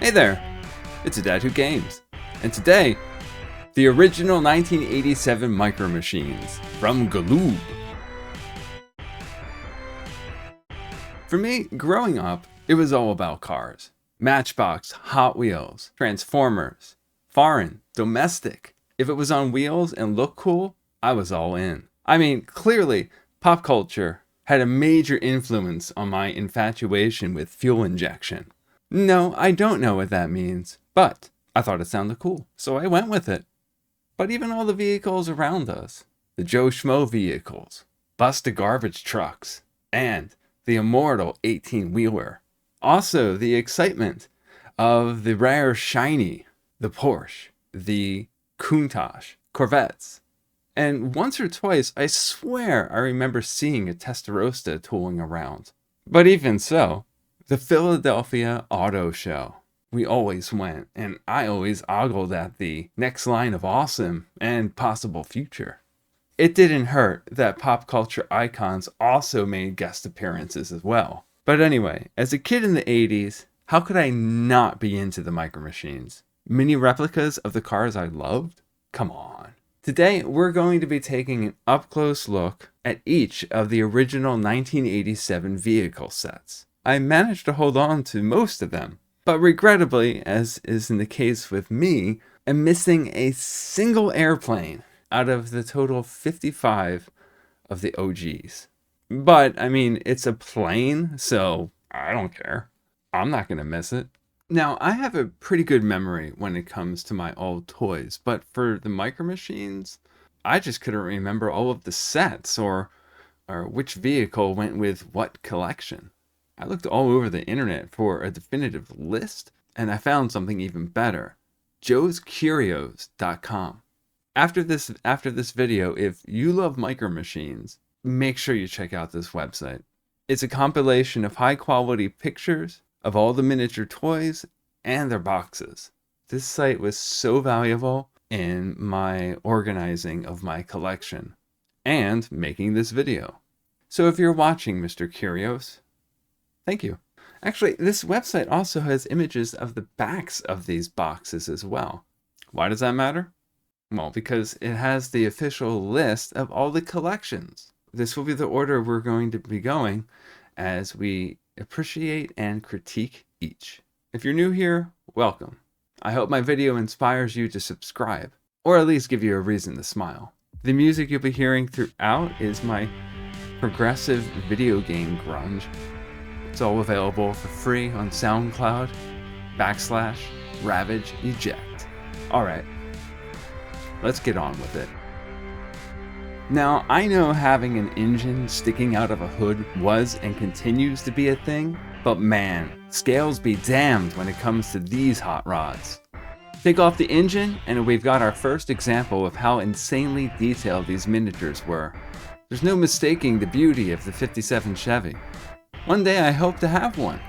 Hey there, it's a Dad Who Games, and today, the original 1987 Micro Machines from Galoob. For me, growing up, it was all about cars. Matchbox, Hot Wheels, Transformers, foreign, domestic. If it was on wheels and looked cool, I was all in. I mean, clearly, pop culture had a major influence on my infatuation with fuel injection. No, I don't know what that means, but I thought it sounded cool, so I went with it. But even all the vehicles around us, the Joe Schmo vehicles, busted garbage trucks, and the immortal 18-wheeler. Also, the excitement of the rare shiny, the Porsche, the Countach, Corvettes. And once or twice, I swear I remember seeing a Testarossa tooling around. But even so, the Philadelphia Auto Show. We always went, and I always ogled at the next line of awesome and possible future. It didn't hurt that pop culture icons also made guest appearances as well. But anyway, as a kid in the 80s, how could I not be into the Micro Machines? Mini replicas of the cars I loved? Come on. Today, we're going to be taking an up-close look at each of the original 1987 vehicle sets. I managed to hold on to most of them, but regrettably, as is in the case with me, I'm missing a single airplane out of the total 55 of the OGs. But, I mean, it's a plane, so I don't care. I'm not going to miss it. Now, I have a pretty good memory when it comes to my old toys, but for the Micro Machines, I just couldn't remember all of the sets or which vehicle went with what collection. I looked all over the internet for a definitive list, and I found something even better. joescurios.com. After this video, if you love Micro Machines, make sure you check out this website. It's a compilation of high-quality pictures of all the miniature toys and their boxes. This site was so valuable in my organizing of my collection and making this video. So if you're watching, Mr. Curios, thank you. Actually, this website also has images of the backs of these boxes as well. Why does that matter? Well, because it has the official list of all the collections. This will be the order we're going to be going as we appreciate and critique each. If you're new here, welcome. I hope my video inspires you to subscribe, or at least give you a reason to smile. The music you'll be hearing throughout is my progressive video game grunge. It's all available for free on SoundCloud, /Ravage Eject. Alright, let's get on with it. Now, I know having an engine sticking out of a hood was and continues to be a thing, but man, scales be damned when it comes to these hot rods. Take off the engine and we've got our first example of how insanely detailed these miniatures were. There's no mistaking the beauty of the '57 Chevy. One day I hope to have one,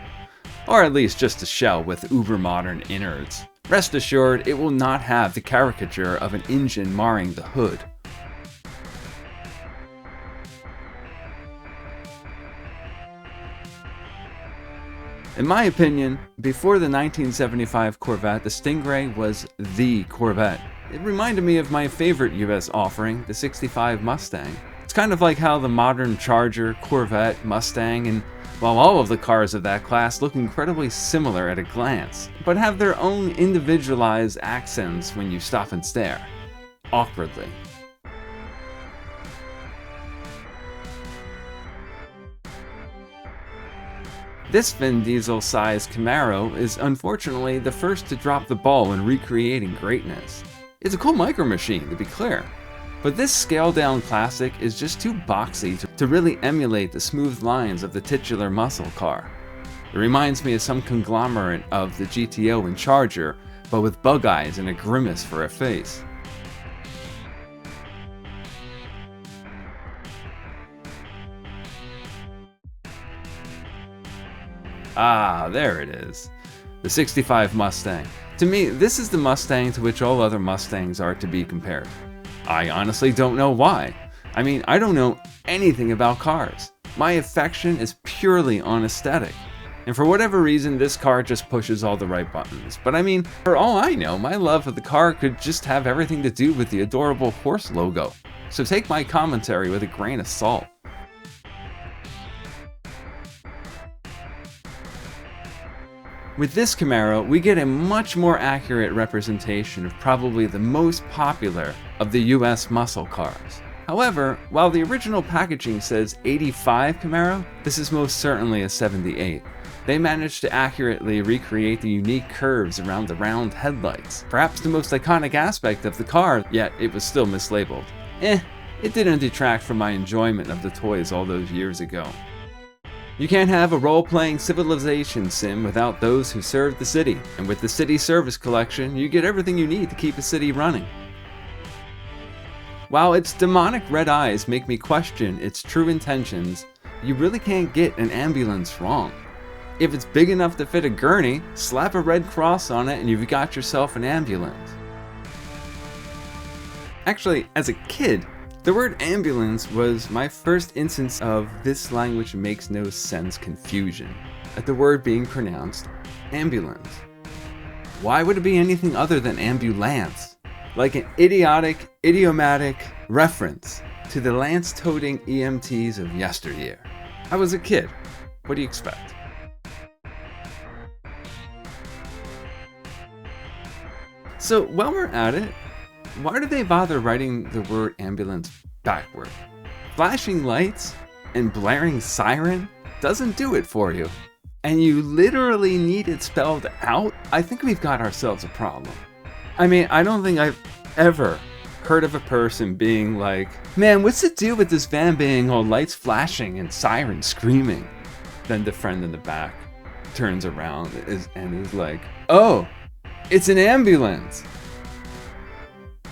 or at least just a shell with uber-modern innards. Rest assured, it will not have the caricature of an engine marring the hood. In my opinion, before the 1975 Corvette, the Stingray was the Corvette. It reminded me of my favorite US offering, the '65 Mustang. It's kind of like how the modern Charger, Corvette, Mustang, and while all of the cars of that class look incredibly similar at a glance, but have their own individualized accents when you stop and stare. Awkwardly. This Vin Diesel-sized Camaro is unfortunately the first to drop the ball in recreating greatness. It's a cool micro machine, to be clear, but this scaled-down classic is just too boxy to really emulate the smooth lines of the titular muscle car. It reminds me of some conglomerate of the GTO and Charger, but with bug eyes and a grimace for a face. Ah, there it is. The '65 Mustang. To me, this is the Mustang to which all other Mustangs are to be compared. I honestly don't know why. I mean, I don't know anything about cars. My affection is purely on aesthetic. And for whatever reason, this car just pushes all the right buttons. But I mean, for all I know, my love of the car could just have everything to do with the adorable horse logo. So take my commentary with a grain of salt. With this Camaro, we get a much more accurate representation of probably the most popular of the US muscle cars. However, while the original packaging says 85 Camaro, this is most certainly a 78. They managed to accurately recreate the unique curves around the round headlights, perhaps the most iconic aspect of the car, yet it was still mislabeled. It didn't detract from my enjoyment of the toys all those years ago. You can't have a role-playing civilization sim without those who serve the city, and with the City Service Collection, you get everything you need to keep a city running. While its demonic red eyes make me question its true intentions, you really can't get an ambulance wrong. If it's big enough to fit a gurney, slap a red cross on it and you've got yourself an ambulance. Actually, as a kid, the word ambulance was my first instance of this language makes no sense confusion at the word being pronounced ambulance. Why would it be anything other than ambulance? Like an idiomatic reference to the lance-toting EMTs of yesteryear. I was a kid. What do you expect? So while we're at it, why do they bother writing the word ambulance backward? Flashing lights and blaring siren doesn't do it for you. And you literally need it spelled out? I think we've got ourselves a problem. I mean, I don't think I've ever heard of a person being like, man, what's the deal with this van being all lights flashing and sirens screaming? Then the friend in the back turns around and is like, oh, it's an ambulance.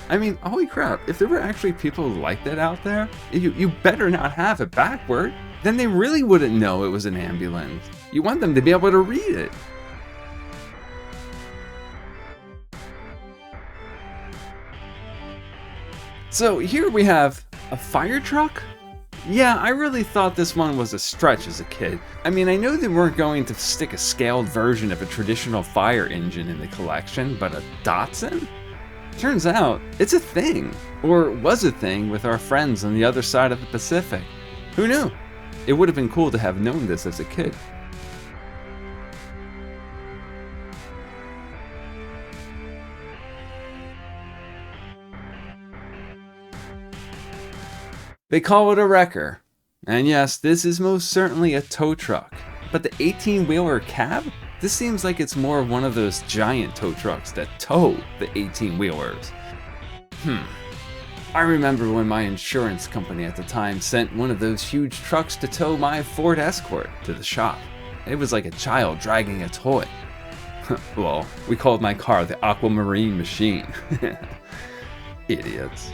I mean, holy crap, if there were actually people like that out there, you better not have it backward. Then they really wouldn't know it was an ambulance. You want them to be able to read it. So here we have a fire truck? Yeah, I really thought this one was a stretch as a kid. I mean, I know they weren't going to stick a scaled version of a traditional fire engine in the collection, but a Datsun? Turns out, it's a thing, or was a thing with our friends on the other side of the Pacific. Who knew? It would have been cool to have known this as a kid. They call it a wrecker. And yes, this is most certainly a tow truck. But the 18-wheeler cab? This seems like it's more of one of those giant tow trucks that tow the 18-wheelers. I remember when my insurance company at the time sent one of those huge trucks to tow my Ford Escort to the shop. It was like a child dragging a toy. Well, we called my car the Aquamarine Machine. Idiots.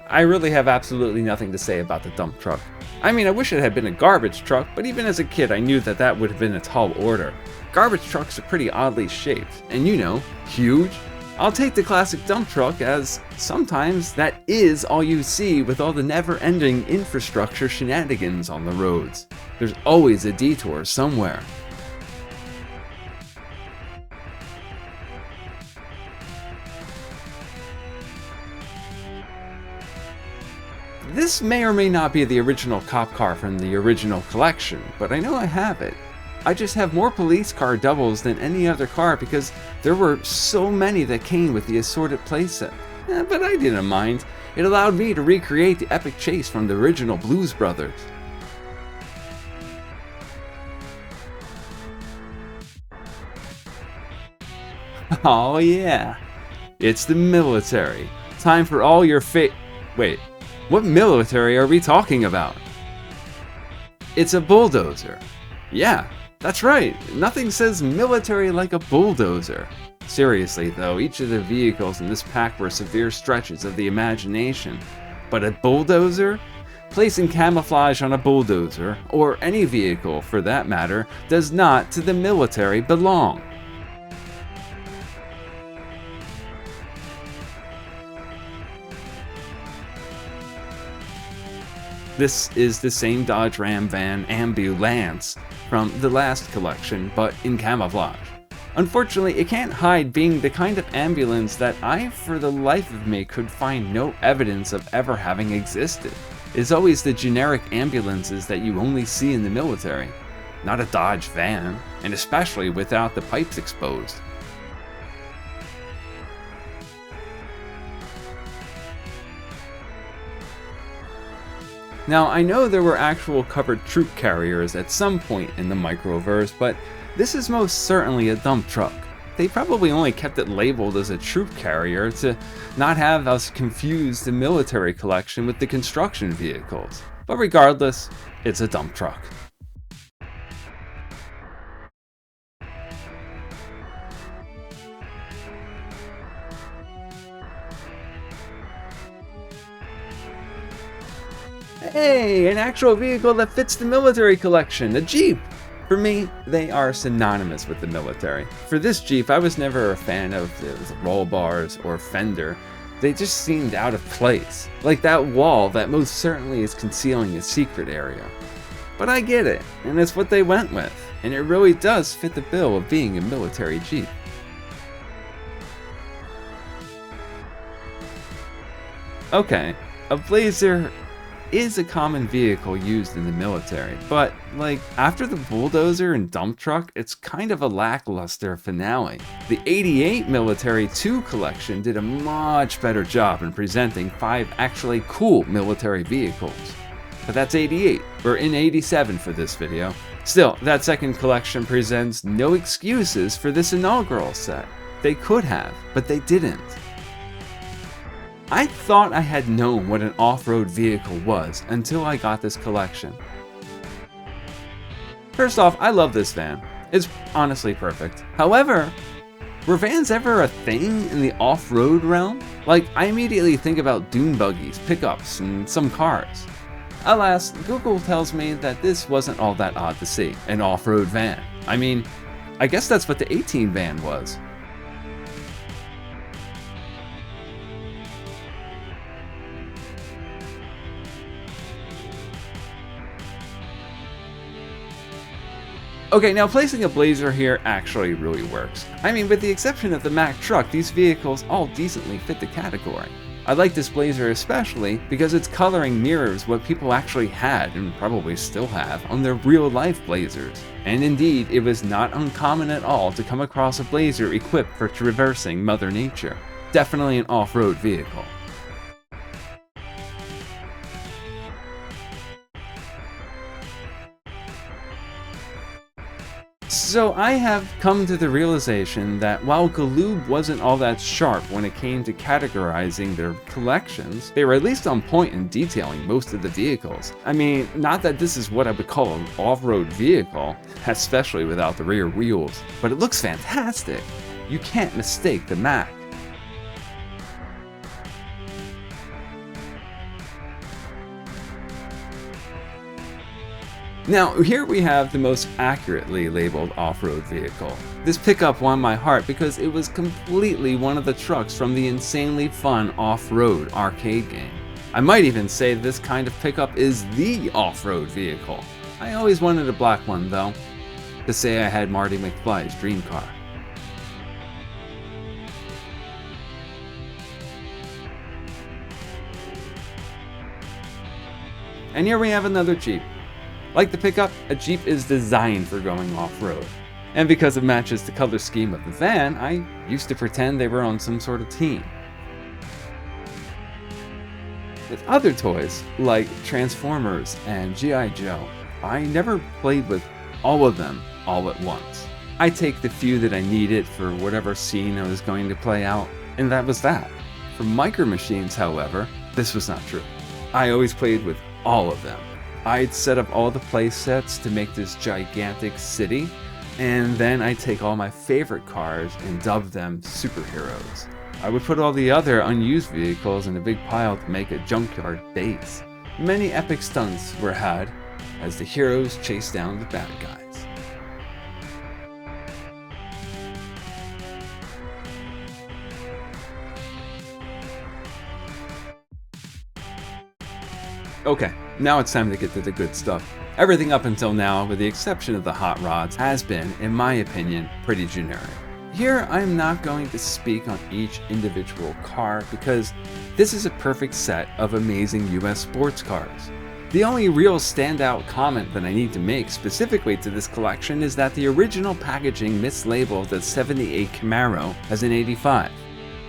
I really have absolutely nothing to say about the dump truck. I mean, I wish it had been a garbage truck, but even as a kid I knew that that would have been a tall order. Garbage trucks are pretty oddly shaped, and you know, huge. I'll take the classic dump truck as sometimes that is all you see with all the never-ending infrastructure shenanigans on the roads. There's always a detour somewhere. This may or may not be the original cop car from the original collection, but I know I have it. I just have more police car doubles than any other car because there were so many that came with the assorted playset. But I didn't mind. It allowed me to recreate the epic chase from the original Blues Brothers. Oh yeah, it's the military. Time for all your Wait, what military are we talking about? It's a bulldozer. Yeah, that's right. Nothing says military like a bulldozer. Seriously though, each of the vehicles in this pack were severe stretches of the imagination. But a bulldozer? Placing camouflage on a bulldozer, or any vehicle for that matter, does not to the military belong. This is the same Dodge Ram van ambulance from the last collection, but in camouflage. Unfortunately, it can't hide being the kind of ambulance that I, for the life of me, could find no evidence of ever having existed. It's always the generic ambulances that you only see in the military, not a Dodge van, and especially without the pipes exposed. Now, I know there were actual covered troop carriers at some point in the microverse, but this is most certainly a dump truck. They probably only kept it labeled as a troop carrier to not have us confuse the military collection with the construction vehicles. But regardless, it's a dump truck. Hey, an actual vehicle that fits the military collection, a Jeep! For me, they are synonymous with the military. For this Jeep, I was never a fan of the roll bars or fender. They just seemed out of place, like that wall that most certainly is concealing a secret area. But I get it, and it's what they went with, and it really does fit the bill of being a military Jeep. Okay, a Blazer is a common vehicle used in the military, but like after the bulldozer and dump truck, it's kind of a lackluster finale. The '88 Military 2 collection did a much better job in presenting 5 actually cool military vehicles. But that's '88, we're in '87 for this video. Still, that second collection presents no excuses for this inaugural set. They could have, but they didn't. I thought I had known what an off-road vehicle was until I got this collection. First off, I love this van. It's honestly perfect. However, were vans ever a thing in the off-road realm? Like, I immediately think about dune buggies, pickups, and some cars. Alas, Google tells me that this wasn't all that odd to see, an off-road van. I mean, I guess that's what the 18 van was. Okay, now placing a Blazer here actually really works. I mean, with the exception of the Mack truck, these vehicles all decently fit the category. I like this Blazer especially because its coloring mirrors what people actually had, and probably still have, on their real-life Blazers. And indeed, it was not uncommon at all to come across a Blazer equipped for traversing Mother Nature. Definitely an off-road vehicle. So I have come to the realization that while Galoob wasn't all that sharp when it came to categorizing their collections, they were at least on point in detailing most of the vehicles. I mean, not that this is what I would call an off-road vehicle, especially without the rear wheels, but it looks fantastic. You can't mistake the Mack. Now, here we have the most accurately labeled off-road vehicle. This pickup won my heart because it was completely one of the trucks from the insanely fun off-road arcade game. I might even say this kind of pickup is the off-road vehicle. I always wanted a black one though, to say I had Marty McFly's dream car. And here we have another Jeep. Like the pickup, a Jeep is designed for going off-road. And because it matches the color scheme of the van, I used to pretend they were on some sort of team. With other toys, like Transformers and G.I. Joe, I never played with all of them all at once. I take the few that I needed for whatever scene I was going to play out, and that was that. For Micro Machines, however, this was not true. I always played with all of them. I'd set up all the play sets to make this gigantic city, and then I'd take all my favorite cars and dub them superheroes. I would put all the other unused vehicles in a big pile to make a junkyard base. Many epic stunts were had as the heroes chased down the bad guys. Okay, Now it's time to get to the good stuff. Everything up until now, with the exception of the hot rods, has been, in my opinion, pretty generic. Here, I'm not going to speak on each individual car because this is a perfect set of amazing US sports cars. The only real standout comment that I need to make specifically to this collection is that the original packaging mislabeled the 78 Camaro as an 85.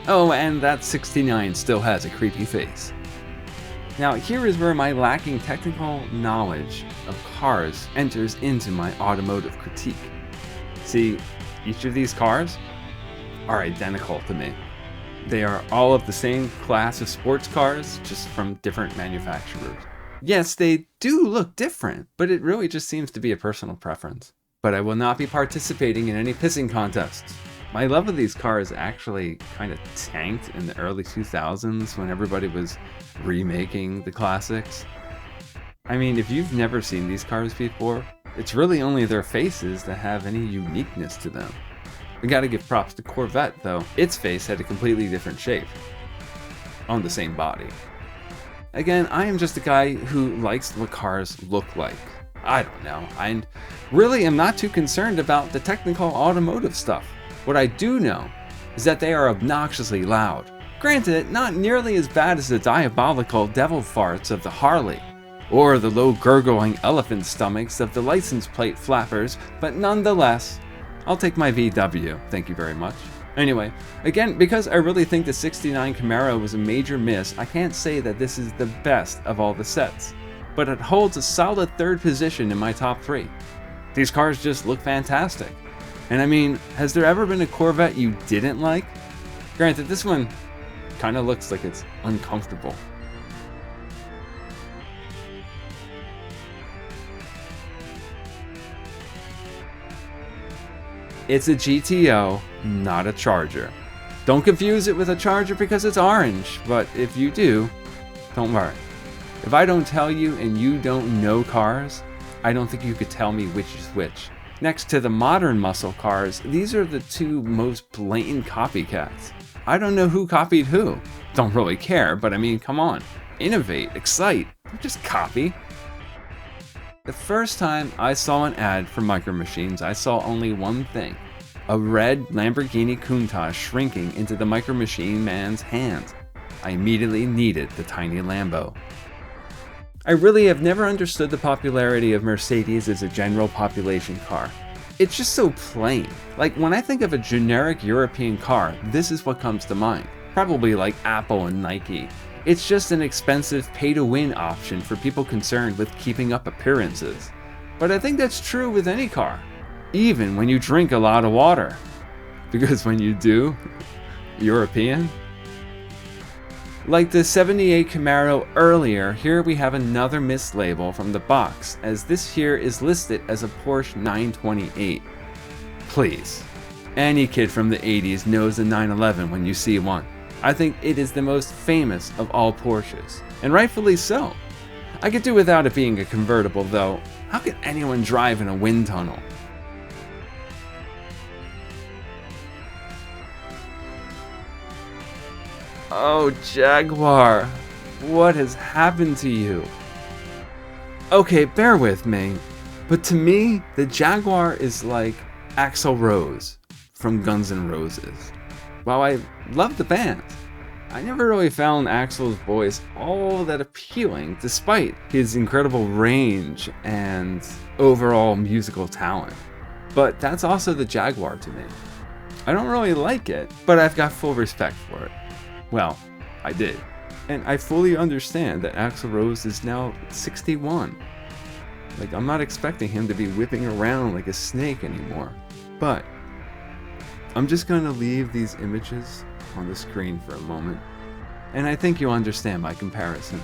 Oh, and that 69 still has a creepy face. Now, here is where my lacking technical knowledge of cars enters into my automotive critique. See, each of these cars are identical to me. They are all of the same class of sports cars, just from different manufacturers. Yes, they do look different, but it really just seems to be a personal preference. But I will not be participating in any pissing contests. My love of these cars actually kind of tanked in the early 2000s when everybody was remaking the classics. I mean, if you've never seen these cars before, it's really only their faces that have any uniqueness to them. We gotta give props to Corvette though. Its face had a completely different shape on the same body. Again, I am just a guy who likes what cars look like. I don't know. I really am not too concerned about the technical automotive stuff. What I do know is that they are obnoxiously loud. Granted, not nearly as bad as the diabolical devil farts of the Harley, or the low gurgling elephant stomachs of the license plate flappers, but nonetheless, I'll take my VW, thank you very much. Anyway, again, because I really think the 69 Camaro was a major miss, I can't say that this is the best of all the sets, but it holds a solid third position in my top 3. These cars just look fantastic. And I mean, has there ever been a Corvette you didn't like? Granted, this one kind of looks like it's uncomfortable. It's a GTO, not a Charger. Don't confuse it with a Charger because it's orange, but if you do, don't worry. If I don't tell you and you don't know cars, I don't think you could tell me which is which. Next to the modern muscle cars, these are the two most blatant copycats. I don't know who copied who. Don't really care, but I mean, come on. Innovate, excite, don't just copy. The first time I saw an ad for Micro Machines, I saw only one thing. A red Lamborghini Countach shrinking into the Micro Machine man's hand. I immediately needed the tiny Lambo. I really have never understood the popularity of Mercedes as a general population car. It's just so plain. Like when I think of a generic European car, this is what comes to mind. Probably like Apple and Nike. It's just an expensive pay-to-win option for people concerned with keeping up appearances. But I think that's true with any car, even when you drink a lot of water. Because when you do, European. Like the 78 Camaro earlier, here we have another mislabel from the box, as this here is listed as a Porsche 928. Please. Any kid from the 80s knows a 911 when you see one. I think it is the most famous of all Porsches, and rightfully so. I could do without it being a convertible though. How can anyone drive in a wind tunnel? Oh, Jaguar, what has happened to you? Okay, bear with me, but to me, the Jaguar is like Axl Rose from Guns N' Roses. While I love the band, I never really found Axl's voice all that appealing despite his incredible range and overall musical talent. But that's also the Jaguar to me. I don't really like it, but I've got full respect for it. Well, I did. And I fully understand that Axl Rose is now 61. Like, I'm not expecting him to be whipping around like a snake anymore. But I'm just going to leave these images on the screen for a moment, and I think you'll understand my comparison.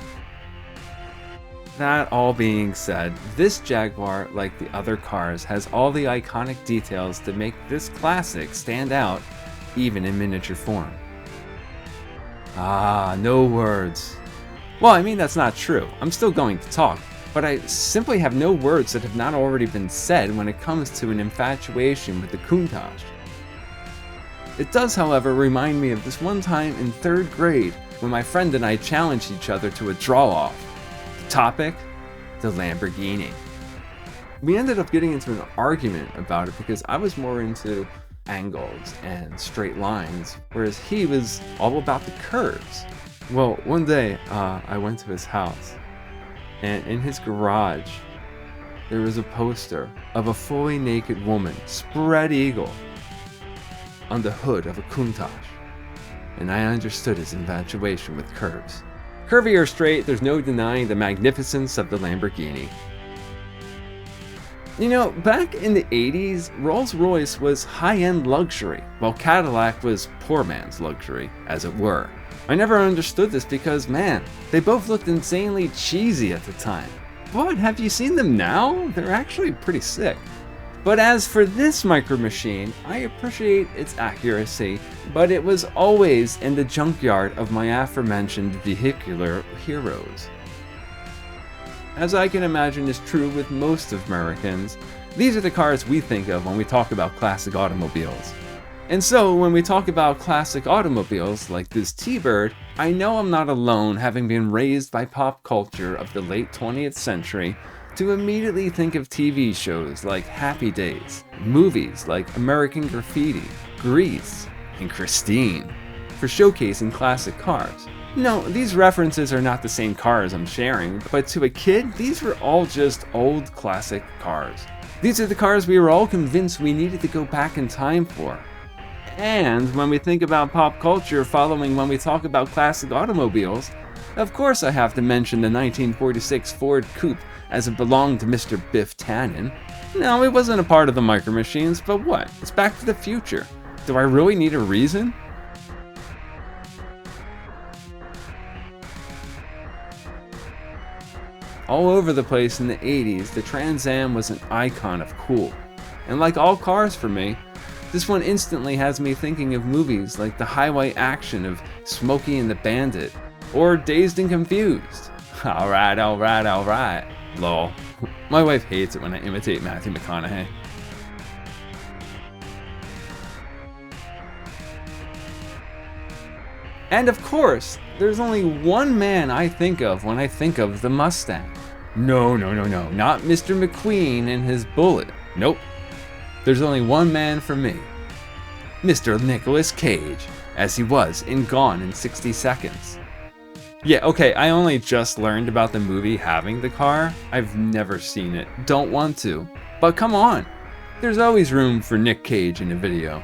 That all being said, this Jaguar, like the other cars, has all the iconic details to make this classic stand out, even in miniature form. Ah, no words. Well, I mean, that's not true. I'm still going to talk, but I simply have no words that have not already been said when it comes to an infatuation with the Countach. It does, however, remind me of this one time in 3rd grade when my friend and I challenged each other to a draw-off. The topic? the Lamborghini. We ended up getting into an argument about it because I was more into angles and straight lines, whereas he was all about the curves. Well, one day I went to his house, and in his garage there was a poster of a fully naked woman, spread eagle, on the hood of a Countach, and I understood his infatuation with curves. Curvy or straight, there's no denying the magnificence of the Lamborghini. You know, back in the 80s, Rolls-Royce was high-end luxury, while Cadillac was poor man's luxury, as it were. I never understood this because, man, they both looked insanely cheesy at the time. But have you seen them now? They're actually pretty sick. But as for this micro machine, I appreciate its accuracy, but it was always in the junkyard of my aforementioned vehicular heroes. As I can imagine is true with most Americans, these are the cars we think of when we talk about classic automobiles. And so when we talk about classic automobiles like this T-Bird, I know I'm not alone, having been raised by pop culture of the late 20th century to immediately think of TV shows like Happy Days, movies like American Graffiti, Grease, and Christine for showcasing classic cars. No, these references are not the same cars I'm sharing, but to a kid, these were all just old classic cars. These are the cars we were all convinced we needed to go back in time for. And when we think about pop culture following when we talk about classic automobiles, of course I have to mention the 1946 Ford Coupe as it belonged to Mr. Biff Tannen. No, it wasn't a part of the Micro Machines, but what? It's Back to the Future. Do I really need a reason? All over the place in the 80s, the Trans Am was an icon of cool. And like all cars for me, this one instantly has me thinking of movies like the highway action of Smokey and the Bandit, or Dazed and Confused. Alright, lol. My wife hates it when I imitate Matthew McConaughey. And of course, there's only one man I think of when I think of the Mustang. No, not Mr. McQueen and his Bullet. Nope. There's only one man for me. Mr. Nicolas Cage, as he was in Gone in 60 Seconds. Yeah, okay, I only just learned about the movie having the car. I've never seen it, don't want to. But come on, there's always room for Nick Cage in a video.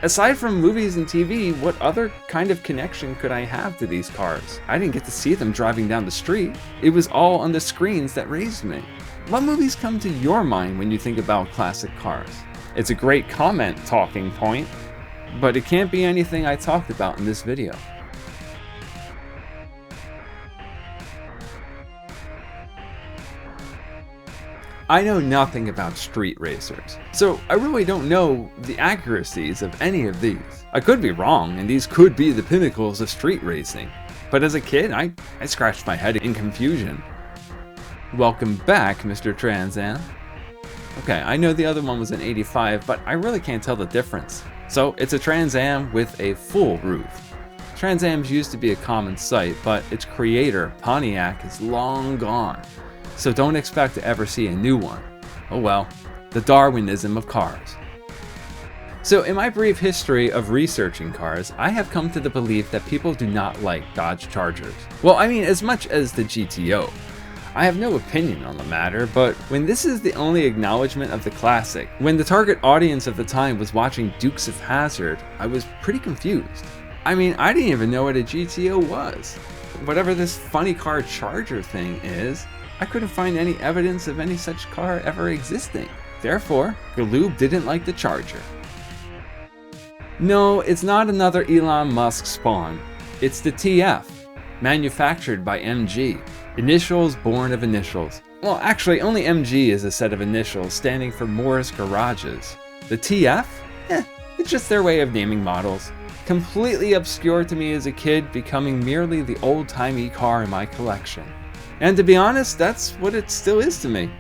Aside from movies and TV, what other kind of connection could I have to these cars? I didn't get to see them driving down the street. It was all on the screens that raised me. What movies come to your mind when you think about classic cars? It's a great comment talking point, but it can't be anything I talked about in this video. I know nothing about street racers, so I really don't know the accuracies of any of these. I could be wrong, and these could be the pinnacles of street racing, but as a kid, I scratched my head in confusion. Welcome back, Mr. Trans Am. Okay, I know the other one was an 85, but I really can't tell the difference. So it's a Trans Am with a full roof. Trans Ams used to be a common sight, but its creator, Pontiac, is long gone. So don't expect to ever see a new one. Oh well, the Darwinism of cars. So in my brief history of researching cars, I have come to the belief that people do not like Dodge Chargers. Well, I mean, as much as the GTO. I have no opinion on the matter, but when this is the only acknowledgement of the classic, when the target audience of the time was watching Dukes of Hazzard, I was pretty confused. I mean, I didn't even know what a GTO was. Whatever this funny car Charger thing is, I couldn't find any evidence of any such car ever existing. Therefore, Galoob didn't like the Charger. No, it's not another Elon Musk spawn. It's the TF, manufactured by MG. Initials born of initials. Well, actually, only MG is a set of initials standing for Morris Garages. The TF? It's just their way of naming models. Completely obscure to me as a kid, becoming merely the old-timey car in my collection. And to be honest, that's what it still is to me.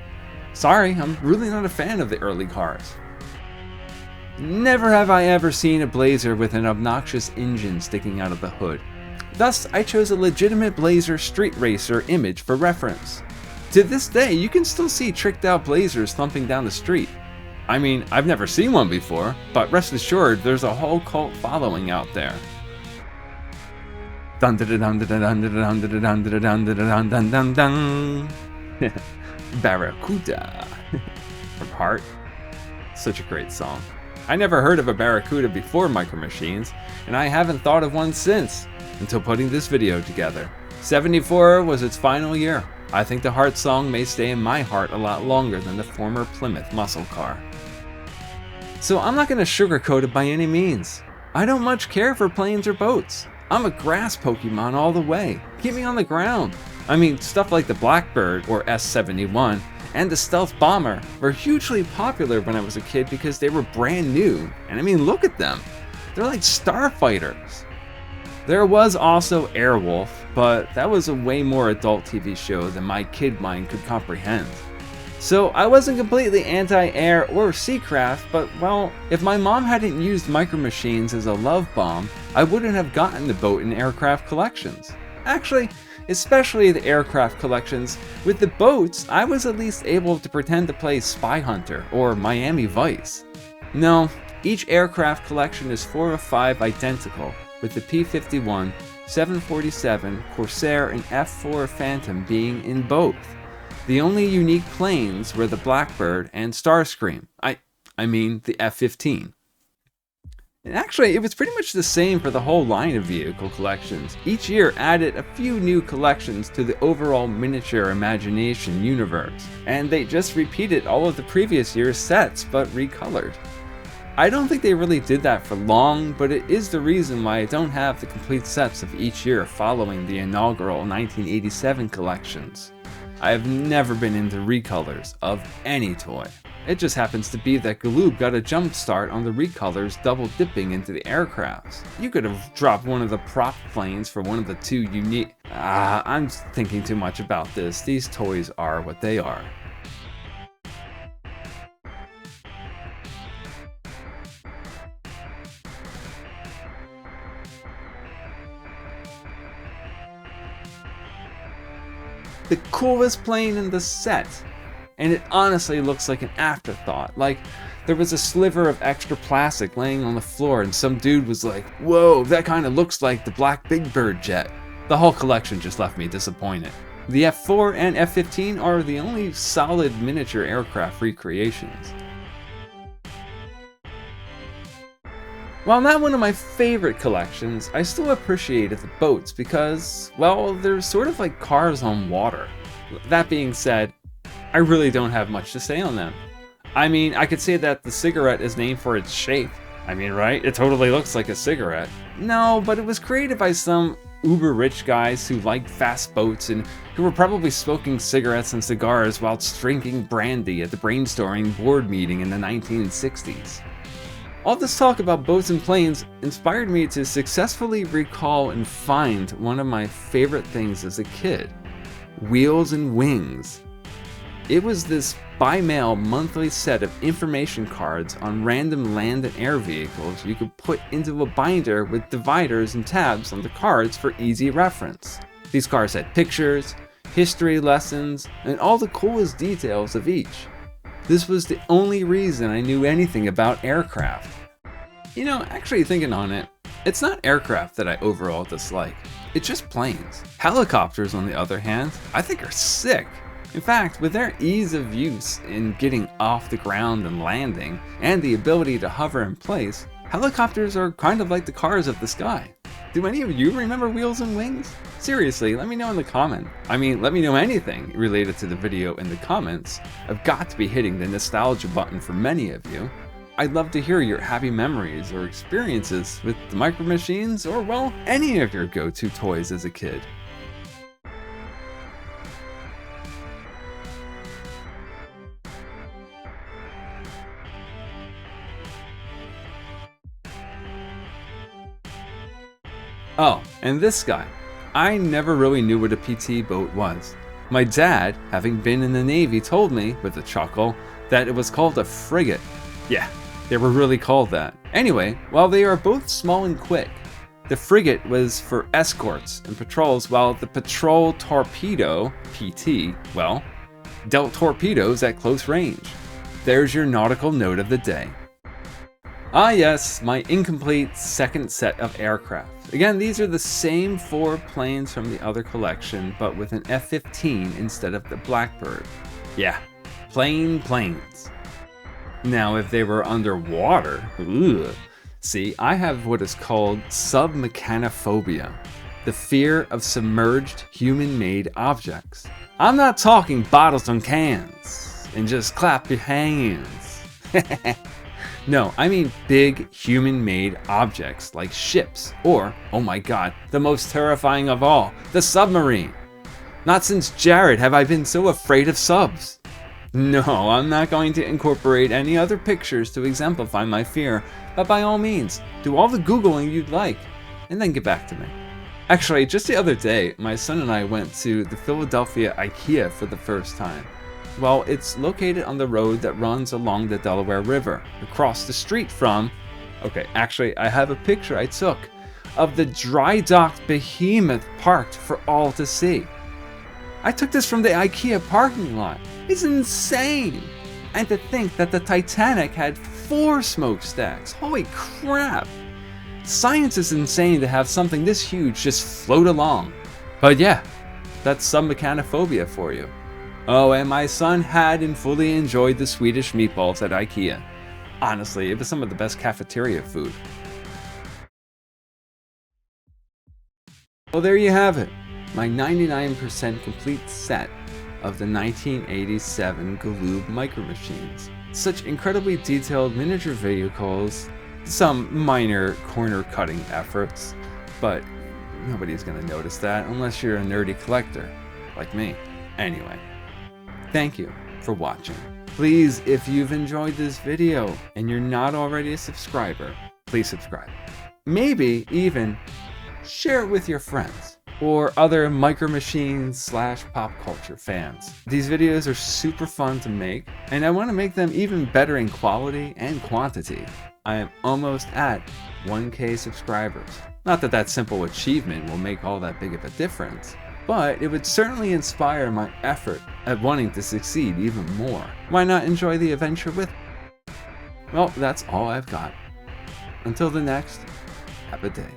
Sorry, I'm really not a fan of the early cars. Never have I ever seen a Blazer with an obnoxious engine sticking out of the hood. Thus, I chose a legitimate Blazer street racer image for reference. To this day, you can still see tricked out blazers thumping down the street. I mean, I've never seen one before, but rest assured, there's a whole cult following out there. Dun dun dun dun dun dun dun dun dun dun dun dun dun dun. Barracuda from Heart. Such a great song. I never heard of a Barracuda before Micro Machines, and I haven't thought of one since, until putting this video together. 74 was its final year. I think the Heart song may stay in my heart a lot longer than the former Plymouth muscle car. So I'm not going to sugarcoat it by any means. I don't much care for planes or boats. I'm a grass Pokemon all the way. Keep me on the ground. I mean, stuff like the Blackbird, or S-71, and the Stealth Bomber were hugely popular when I was a kid because they were brand new. And I mean, look at them. They're like starfighters. There was also Airwolf, but that was a way more adult TV show than my kid mind could comprehend. So I wasn't completely anti-air or seacraft, but well, if my mom hadn't used Micro Machines as a love bomb, I wouldn't have gotten the boat and aircraft collections. Actually, especially the aircraft collections. With the boats, I was at least able to pretend to play Spy Hunter or Miami Vice. No, each aircraft collection is 4 of 5 identical, with the P-51, 747, Corsair, and F-4 Phantom being in both. The only unique planes were the Blackbird and Starscream. I mean the F-15. And actually, it was pretty much the same for the whole line of vehicle collections. Each year added a few new collections to the overall miniature imagination universe, and they just repeated all of the previous year's sets, but recolored. I don't think they really did that for long, but it is the reason why I don't have the complete sets of each year following the inaugural 1987 collections. I have never been into recolors of any toy. It just happens to be that Galoob got a jump start on the recolors double dipping into the aircrafts. You could have dropped one of the prop planes for one of the two unique... I'm thinking too much about this. These toys are what they are. The coolest plane in the set. And it honestly looks like an afterthought. Like, there was a sliver of extra plastic laying on the floor and some dude was like, whoa, that kind of looks like the Black Big Bird jet. The whole collection just left me disappointed. The F-4 and F-15 are the only solid miniature aircraft recreations. While not one of my favorite collections, I still appreciated the boats because, well, they're sort of like cars on water. That being said, I really don't have much to say on them. I mean, I could say that the cigarette is named for its shape. I mean, right? It totally looks like a cigarette. No, but it was created by some uber rich guys who liked fast boats and who were probably smoking cigarettes and cigars whilst drinking brandy at the brainstorming board meeting in the 1960s. All this talk about boats and planes inspired me to successfully recall and find one of my favorite things as a kid: Wheels and Wings. It was this by-mail monthly set of information cards on random land and air vehicles you could put into a binder with dividers and tabs on the cards for easy reference. These cards had pictures, history lessons, and all the coolest details of each. This was the only reason I knew anything about aircraft. You know, actually thinking on it, it's not aircraft that I overall dislike. It's just planes. Helicopters, on the other hand, I think are sick. In fact, with their ease of use in getting off the ground and landing, and the ability to hover in place, helicopters are kind of like the cars of the sky. Do any of you remember Wheels and Wings? Seriously, let me know in the comment. I mean, let me know anything related to the video in the comments. I've got to be hitting the nostalgia button for many of you. I'd love to hear your happy memories or experiences with the Micro Machines, or well, any of your go-to toys as a kid. Oh, and this guy. I never really knew what a PT boat was. My dad, having been in the Navy, told me, with a chuckle, that it was called a frigate. Yeah, they were really called that. Anyway, while they are both small and quick, the frigate was for escorts and patrols, while the patrol torpedo, PT, well, dealt torpedoes at close range. There's your nautical note of the day. Ah yes, my incomplete second set of aircraft. Again, these are the same 4 planes from the other collection, but with an F-15 instead of the Blackbird. Yeah, plain planes. Now, if they were underwater, ugh. See, I have what is called submechanophobia, the fear of submerged human-made objects. I'm not talking bottles and cans, and just clap your hands. No, I mean big human-made objects like ships, or, oh my god, the most terrifying of all, the submarine. Not since Jared have I been so afraid of subs. No, I'm not going to incorporate any other pictures to exemplify my fear, but by all means, do all the Googling you'd like, and then get back to me. Actually, just the other day, my son and I went to the Philadelphia IKEA for the first time. Well, it's located on the road that runs along the Delaware River, across the street from... Okay, actually, I have a picture I took of the dry-docked behemoth parked for all to see. I took this from the IKEA parking lot. It's insane! And to think that the Titanic had 4 smokestacks. Holy crap! Science is insane to have something this huge just float along. But yeah, that's submechanophobia for you. Oh, and my son had and fully enjoyed the Swedish meatballs at IKEA. Honestly, it was some of the best cafeteria food. Well, there you have it. My 99% complete set of the 1987 Galoob Micro Machines. Such incredibly detailed miniature vehicles, some minor corner cutting efforts, but nobody's gonna notice that unless you're a nerdy collector, like me. Anyway, thank you for watching. Please, if you've enjoyed this video and you're not already a subscriber, please subscribe. Maybe even share it with your friends or other Micro Machines / pop culture fans. These videos are super fun to make, and I want to make them even better in quality and quantity. I am almost at 1K subscribers. Not that that simple achievement will make all that big of a difference, but it would certainly inspire my effort at wanting to succeed even more. Why not enjoy the adventure with me? Well, that's all I've got. Until the next, have a day.